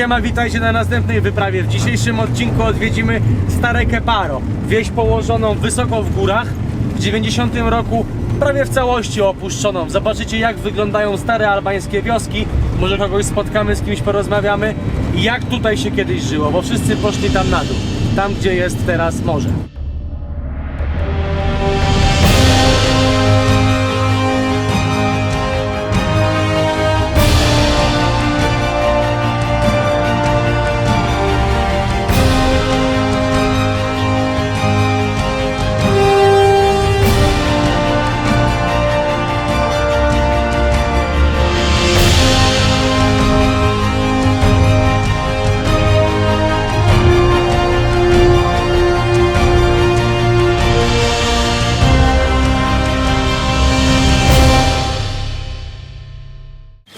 Siema, witajcie na następnej wyprawie. W dzisiejszym odcinku odwiedzimy Stare Keparo, wieś położoną wysoko w górach, w 90 roku prawie w całości opuszczoną. Zobaczycie, jak wyglądają stare albańskie wioski, może kogoś spotkamy, z kimś porozmawiamy i jak tutaj się kiedyś żyło, bo wszyscy poszli tam na dół, tam gdzie jest teraz morze.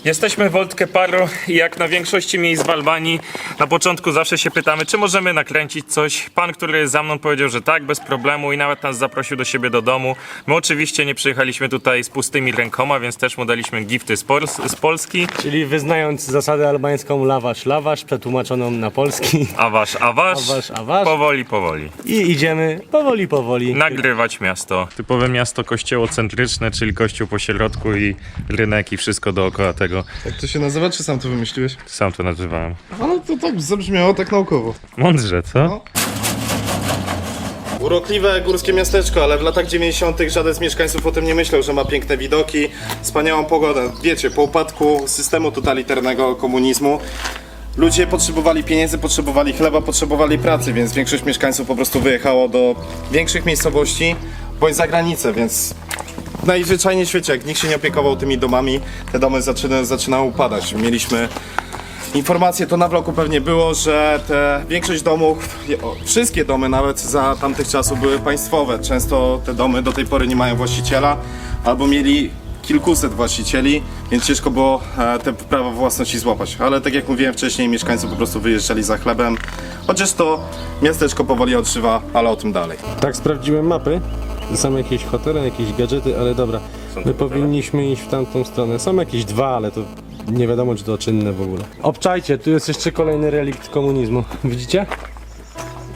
Jesteśmy w Old Keparo i jak na większości miejsc w Albanii na początku zawsze się pytamy, czy możemy nakręcić coś. Pan, który jest za mną, powiedział, że tak, bez problemu i nawet nas zaprosił do siebie do domu. My oczywiście nie przyjechaliśmy tutaj z pustymi rękoma, więc też mu daliśmy gifty z Polski. Czyli wyznając zasadę albańską lawasz, przetłumaczoną na polski. Awasz. Powoli. I idziemy powoli. Nagrywać miasto. Typowe miasto kościołocentryczne, czyli kościół po środku i rynek i wszystko dookoła tego. Jak to się nazywa, czy sam to wymyśliłeś? Sam to nazywałem. A no to tak zabrzmiało tak naukowo. Mądrze, co? No. Urokliwe górskie miasteczko, ale w latach 90. żaden z mieszkańców o tym nie myślał, że ma piękne widoki, wspaniałą pogodę. Wiecie, po upadku systemu totalitarnego komunizmu ludzie potrzebowali pieniędzy, potrzebowali chleba, potrzebowali pracy, więc większość mieszkańców po prostu wyjechało do większych miejscowości bądź za granicę, więc najzwyczajniej w świecie, jak nikt się nie opiekował tymi domami, te domy zaczynały upadać. Mieliśmy informacje, to na vlogu pewnie było, że większość domów, wszystkie domy nawet za tamtych czasów były państwowe. Często te domy do tej pory nie mają właściciela, albo mieli kilkuset właścicieli, więc ciężko było te prawa własności złapać. Ale tak jak mówiłem wcześniej, mieszkańcy po prostu wyjeżdżali za chlebem. Chociaż to miasteczko powoli odżywa, ale o tym dalej. Tak, sprawdziłem mapy. Są jakieś hotele, jakieś gadżety, ale dobra. My powinniśmy iść w tamtą stronę. Są jakieś dwa, ale to nie wiadomo, czy to czynne w ogóle. Obczajcie, tu jest jeszcze kolejny relikt komunizmu. Widzicie?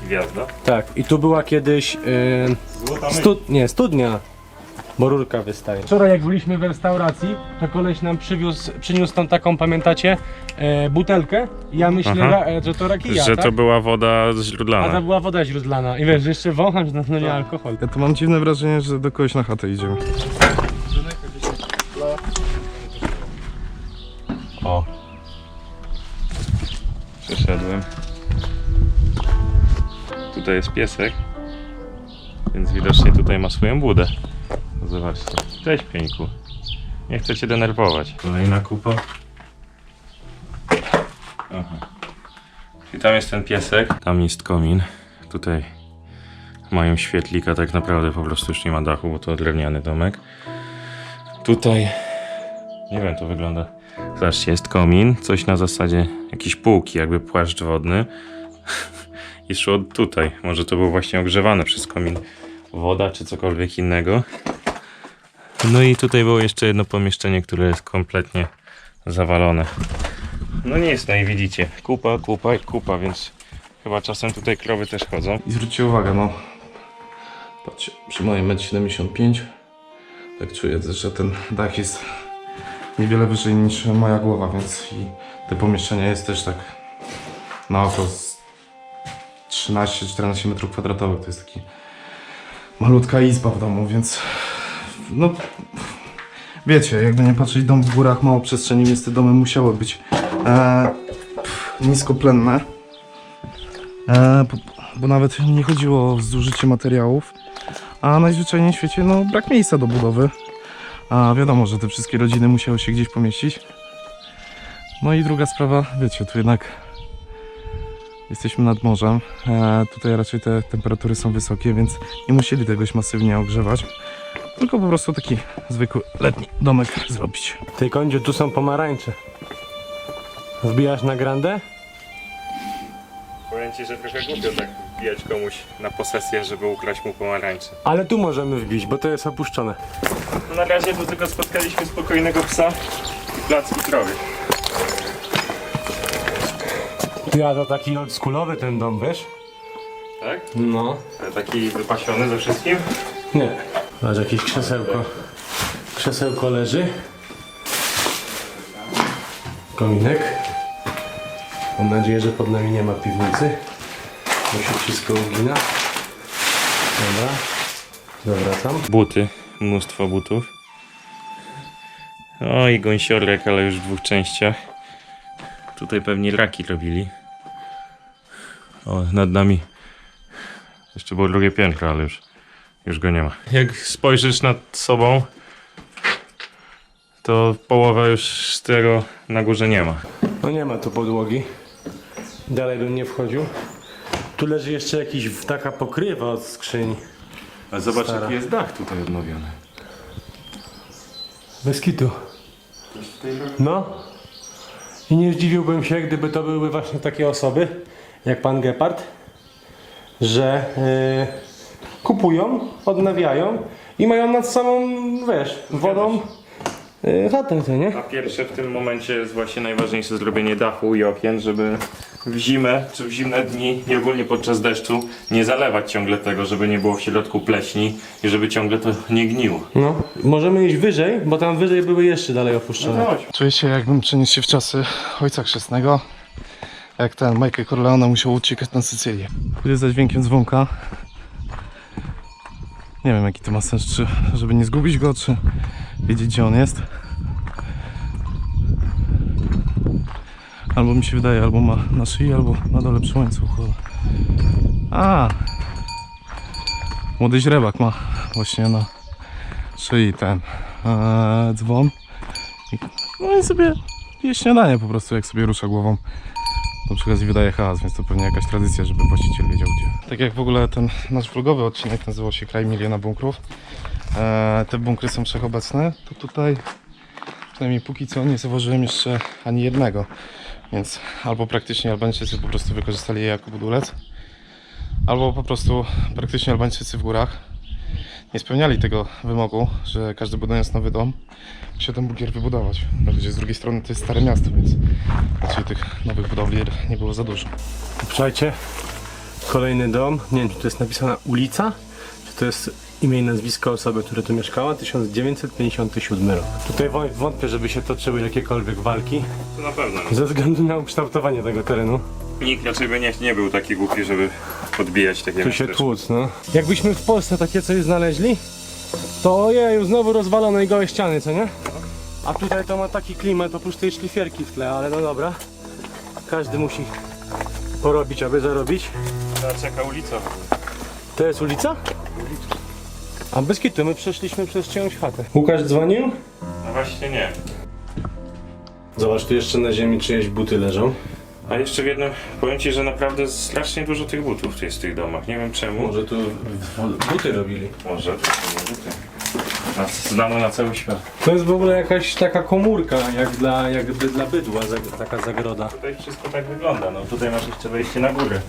Gwiazda. Tak, i tu była kiedyś studnia, bo rurka wystaje. Wczoraj jak byliśmy w restauracji, to koleś nam przyniósł tą taką, pamiętacie, butelkę. Ja myślę, że to rakija, Że tak? to była woda A to źródlana. była woda źródlana. I wiesz, że jeszcze wącham, że na pewno nie alkohol. Ja to mam dziwne wrażenie, że do kogoś na chatę idziemy. O. Przeszedłem. Tutaj jest piesek, więc widocznie tutaj ma swoją budę. Zobaczcie. Cześć, pieńku. Nie chcę cię denerwować. Kolejna kupa. Aha. I tam jest ten piesek. Tam jest komin. Tutaj mają świetlika, tak naprawdę po prostu już nie ma dachu, bo to drewniany domek. Tutaj, nie wiem, to wygląda. Zobaczcie, jest komin, coś na zasadzie jakiejś półki, jakby płaszcz wodny. I szło tutaj. Może to był właśnie ogrzewany przez komin woda, czy cokolwiek innego. No i tutaj było jeszcze jedno pomieszczenie, które jest kompletnie zawalone. No nie jest, no i widzicie, kupa, więc chyba czasem tutaj krowy też chodzą. I zwróćcie uwagę, no. Patrzcie, przy moim 1,75 m tak czuję, że ten dach jest niewiele wyżej niż moja głowa, więc i te pomieszczenie jest też tak na oko z 13-14 m2. To jest taki malutka izba w domu, więc no wiecie, jakby nie patrzeć, dom w górach, mało przestrzeni, więc te domy musiały być niskoplenne. Bo nawet nie chodziło o zużycie materiałów, a najzwyczajniej w świecie no brak miejsca do budowy. A wiadomo, że te wszystkie rodziny musiały się gdzieś pomieścić. No i druga sprawa, wiecie, tu jednak jesteśmy nad morzem. Tutaj raczej te temperatury są wysokie, więc nie musieli tegoś masywnie ogrzewać. Tylko po prostu taki zwykły letni domek zrobić. Ty, Kądziu, tu są pomarańcze. Wbijasz na grandę? Powiem ci, że trochę głupio tak wbijać komuś na posesję, żeby ukraść mu pomarańcze. Ale tu możemy wbić, bo to jest opuszczone. No na razie tu tylko spotkaliśmy spokojnego psa i placki krowy. Ja to taki oldschoolowy ten dom, wiesz? Tak? No. Ale taki wypasiony ze wszystkim? Nie. Masz jakieś krzesełko. Krzesełko leży. Kominek. Mam nadzieję, że pod nami nie ma piwnicy. Bo się wszystko ugina. Dobra. Zawracam. Buty. Mnóstwo butów. O i gąsiorek, ale już w 2 częściach. Tutaj pewnie raki robili. O, nad nami jeszcze było drugie piętro, ale już go nie ma. Jak spojrzysz nad sobą, to połowa już z tego na górze nie ma. No nie ma tu podłogi. Dalej bym nie wchodził. Tu leży jeszcze jakiś taka pokrywa od skrzyni. A zobacz, Stara. jaki jest dach tutaj odnowiony. Bez kitu. No. I nie zdziwiłbym się, gdyby to były właśnie takie osoby, jak pan Gepard, że kupują, odnawiają i mają nad samą, wiesz, wodą chatę, co nie? A pierwsze w tym momencie jest właśnie najważniejsze zrobienie dachu i okien, żeby w zimę czy w zimne dni i ogólnie podczas deszczu nie zalewać ciągle tego, żeby nie było w środku pleśni i żeby ciągle to nie gniło. No. Możemy iść wyżej, bo tam wyżej były jeszcze dalej opuszczone. Czuję się, jakbym przeniósł się w czasy ojca chrzestnego. Jak ten Michael Corleone musiał uciekać na Sycylię. Pójdę za dźwiękiem dzwonka. Nie wiem, jaki to ma sens, czy żeby nie zgubić go, czy wiedzieć, gdzie on jest. Albo mi się wydaje, albo ma na szyi, albo na dole przy łańcuchu. A! Młody źrebak ma właśnie na szyi ten dzwon. No i sobie je śniadanie po prostu, jak sobie rusza głową. To przy okazji wydaje hałas, więc to pewnie jakaś tradycja, żeby właściciel wiedział gdzie. Tak jak w ogóle ten nasz vlogowy odcinek nazywał się Kraj Miliona Bunkrów. Te bunkry są wszechobecne, to tutaj przynajmniej póki co nie zauważyłem jeszcze ani jednego. Więc albo praktycznie Albańczycy po prostu wykorzystali je jako budulec, albo po prostu praktycznie Albańczycy w górach nie spełniali tego wymogu, że każdy budując nowy dom się ten bunkier wybudować. Gdzie z drugiej strony to jest stare miasto, więc raczej tych nowych budowli nie było za dużo. Słuchajcie, kolejny dom. Nie wiem, czy to jest napisana ulica, czy to jest imię i nazwisko osoby, która tu mieszkała. 1957 rok. Tutaj wątpię, żeby się toczyły jakiekolwiek walki To na pewno. ze względu na ukształtowanie tego terenu. Nikt raczej by nie był taki głupi, żeby podbijać takie Tu się miasteczko. tłuc, no. Jakbyśmy w Polsce takie coś znaleźli, to ojeju, znowu rozwalone i gołe ściany, co nie? A tutaj to ma taki klimat, oprócz tej szlifierki w tle, ale no dobra. Każdy musi porobić, aby zarobić. Czeka ulica. To jest ulica? A bez kitu, my przeszliśmy przez czyjąś chatę. Łukasz dzwonił? No właśnie nie. Zobacz, tu jeszcze na ziemi czyjeś buty leżą. A jeszcze w jednym, powiem ci, że naprawdę strasznie dużo tych butów tu jest w tych domach. Nie wiem czemu. Może tu buty robili. Może to są buty. Znano na cały świat. To jest w ogóle jakaś taka komórka, jakby dla bydła, taka zagroda. Tutaj wszystko tak wygląda. No tutaj masz jeszcze wejście na górę.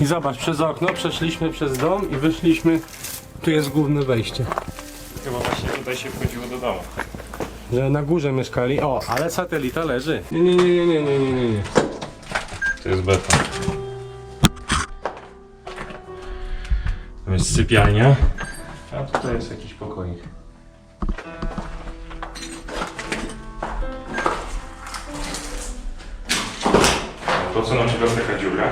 I zobacz, przez okno przeszliśmy przez dom i wyszliśmy. Tu jest główne wejście. Chyba właśnie tutaj się wchodziło do domu. Że na górze mieszkali. O, ale satelita leży. Nie. To jest beton. To jest sypialnia. A tutaj jest jakiś pokoik. Po co nam się taka dziura?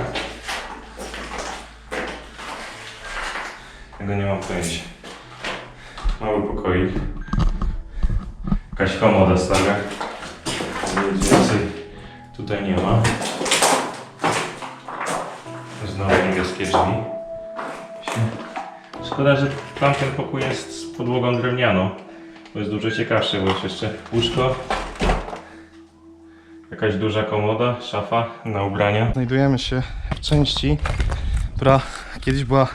Tego nie mam pojęcia. Mały pokoik. Jakaś komoda stara. Nic więcej tutaj nie ma. Znowu niebieskie drzwi. Szkoda, że tamten pokój jest z podłogą drewnianą. Bo jest dużo ciekawsze, bo jest jeszcze łóżko. Jakaś duża komoda, szafa na ubrania. Znajdujemy się w części, która kiedyś była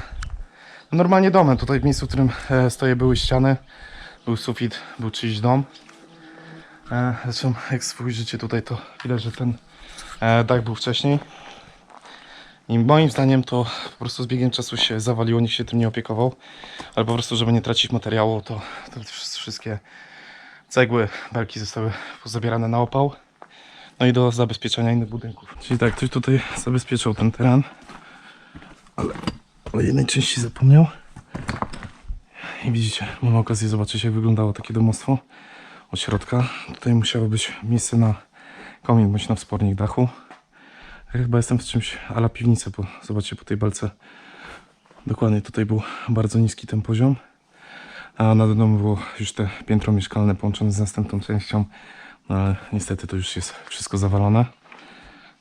normalnie domem. Tutaj w miejscu, w którym stoję, były ściany, był sufit, był czyjś dom. Zresztą jak spojrzycie tutaj, to widać, że ten dach był wcześniej. I moim zdaniem to po prostu z biegiem czasu się zawaliło, nikt się tym nie opiekował. Ale po prostu, żeby nie tracić materiału, to wszystkie cegły, belki zostały pozabierane na opał. no i do zabezpieczenia innych budynków. Czyli tak, ktoś tutaj zabezpieczał ten teren, ale o jednej części zapomniał. I widzicie, mamy okazję zobaczyć, jak wyglądało takie domostwo od środka. Tutaj musiało być miejsce na komin bądź na wspornik dachu. Ja chyba jestem w czymś a la piwnicę, bo zobaczcie po tej belce. Dokładnie tutaj był bardzo niski ten poziom, a nad domu było już te piętro mieszkalne połączone z następną częścią, no ale niestety to już jest wszystko zawalone.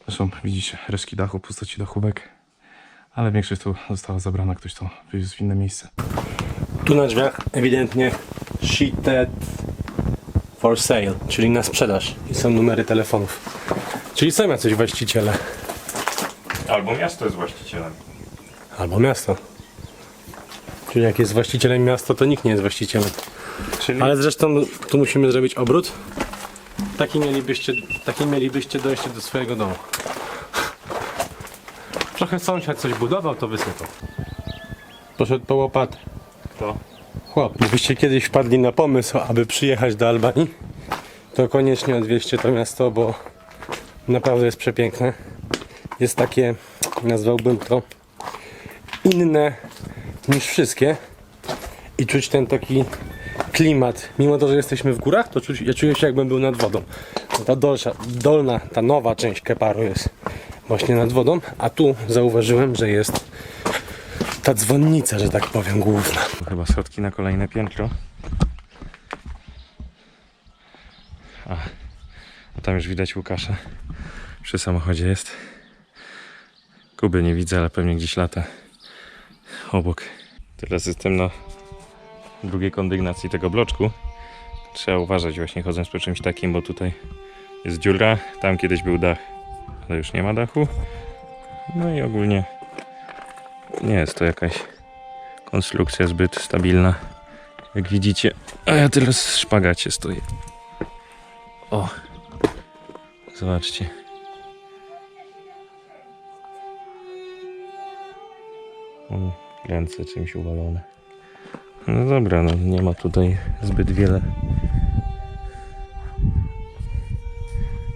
Zresztą widzicie resztki dachu, postaci dachówek, ale większość tu została zabrana, ktoś to wywiózł w inne miejsce. Tu na drzwiach ewidentnie sheeted for sale, czyli na sprzedaż i są numery telefonów. Czyli są jacyś właściciele. Albo miasto jest właścicielem. Albo miasto. Czyli jak jest właścicielem miasta, to nikt nie jest właścicielem. Czyli... Ale zresztą tu musimy zrobić obrót. Taki mielibyście dojście do swojego domu. Trochę sąsiad coś budował, to wysypał. Poszedł po łopatę. Kto? Chłop, gdybyście kiedyś wpadli na pomysł, aby przyjechać do Albanii, to koniecznie odwieźcie to miasto, bo naprawdę jest przepiękne. Jest takie, nazwałbym to, inne niż wszystkie i czuć ten taki klimat. Mimo to, że jesteśmy w górach, to ja czuję się, jakbym był nad wodą. Ta dolna, ta nowa część Keparu jest właśnie nad wodą, a tu zauważyłem, że jest ta dzwonnica, że tak powiem, główna. Chyba schodki na kolejne piętro. A tam już widać Łukasza. Przy samochodzie jest. Kuby nie widzę, ale pewnie gdzieś lata obok. Teraz jestem na drugiej kondygnacji tego bloczku. Trzeba uważać właśnie chodząc po czymś takim, bo tutaj jest dziura. Tam kiedyś był dach, ale już nie ma dachu. No i ogólnie nie jest to jakaś konstrukcja zbyt stabilna, jak widzicie. A ja teraz w szpagacie stoję. O! Zobaczcie. Ręce czymś uwalone. No dobra, no nie ma tutaj zbyt wiele.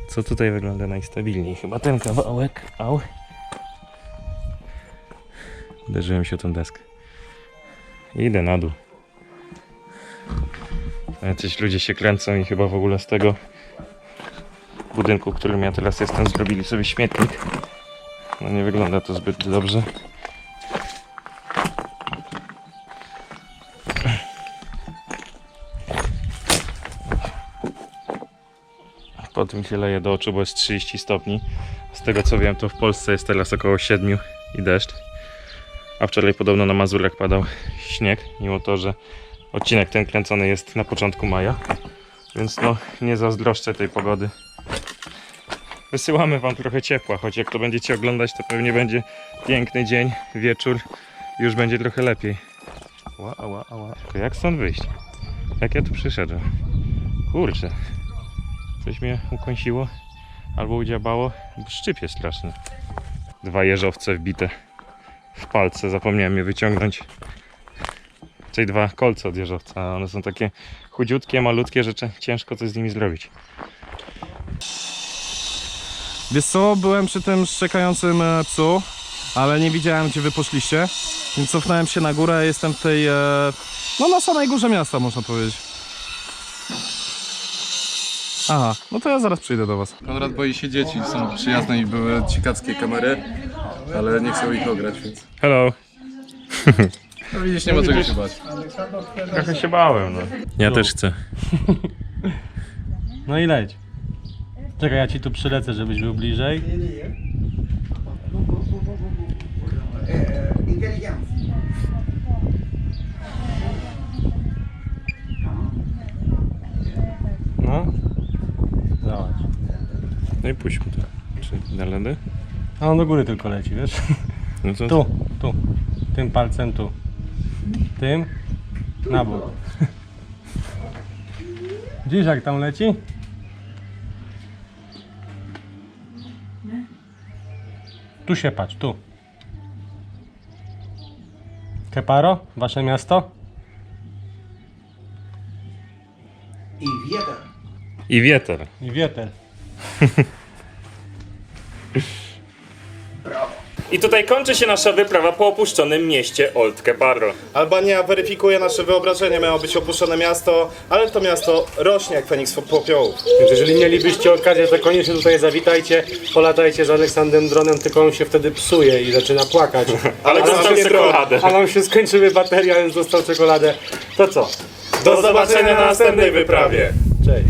Co tutaj wygląda najstabilniej? Chyba ten kawałek. Au. Uderzyłem się o tą deskę. Idę na dół. Jacyś ludzie się kręcą i chyba w ogóle z tego budynku, w którym ja teraz jestem, zrobili sobie śmietnik. No nie wygląda to zbyt dobrze. Pot mi się leje do oczu, bo jest 30 stopni. Z tego co wiem, to w Polsce jest teraz około 7 i deszcz. A wczoraj podobno na Mazurach padał śnieg, mimo to, że odcinek ten kręcony jest na początku maja. Więc no, nie zazdroszczę tej pogody. Wysyłamy wam trochę ciepła, choć jak to będziecie oglądać, to pewnie będzie piękny dzień, wieczór. Już będzie trochę lepiej. Ała. To jak stąd wyjść? Jak ja tu przyszedłem? Kurczę. Coś mnie ukąsiło albo udziabało. Szczyp jest straszny. 2 jeżowce wbite w palce. Zapomniałem je wyciągnąć. Czyli 2 kolce od jeżowca. A one są takie chudziutkie, malutkie, że ciężko coś z nimi zrobić. Wiesz co, byłem przy tym szczekającym psu, ale nie widziałem, gdzie wy poszliście, więc cofnąłem się na górę. Jestem w tej, no na samej górze miasta, można powiedzieć. Aha, no to ja zaraz przyjdę do was. Konrad boi się dzieci, są przyjazne i były ciekawskie kamery, ale nie chcą ich ograć, więc... Hello! No widzisz, nie ma czego się bać. Trochę się bałem, no. Ja też chcę. No i leć. Czekaj, ja ci tu przylecę, żebyś był bliżej. No. Zobacz. No i puść mu to. Czy da radę? A on do góry tylko leci, wiesz? No to... Tu. Tym palcem tu. Tym. Na bok. Widzisz jak tam leci? Tu się patrz, tu. Keparo, wasze miasto? I wieter. I Wieter. I tutaj kończy się nasza wyprawa po opuszczonym mieście Old Keparo. Albania weryfikuje nasze wyobrażenie, miało być opuszczone miasto, ale to miasto rośnie jak Feniks popiołów. Więc jeżeli mielibyście okazję, to koniecznie tutaj zawitajcie, polatajcie z Aleksandrem dronem, tylko on się wtedy psuje i zaczyna płakać. Ale dostał czekoladę. A nam się skończyły bateria, więc dostał czekoladę. To co? Do zobaczenia na następnej wyprawie. Cześć.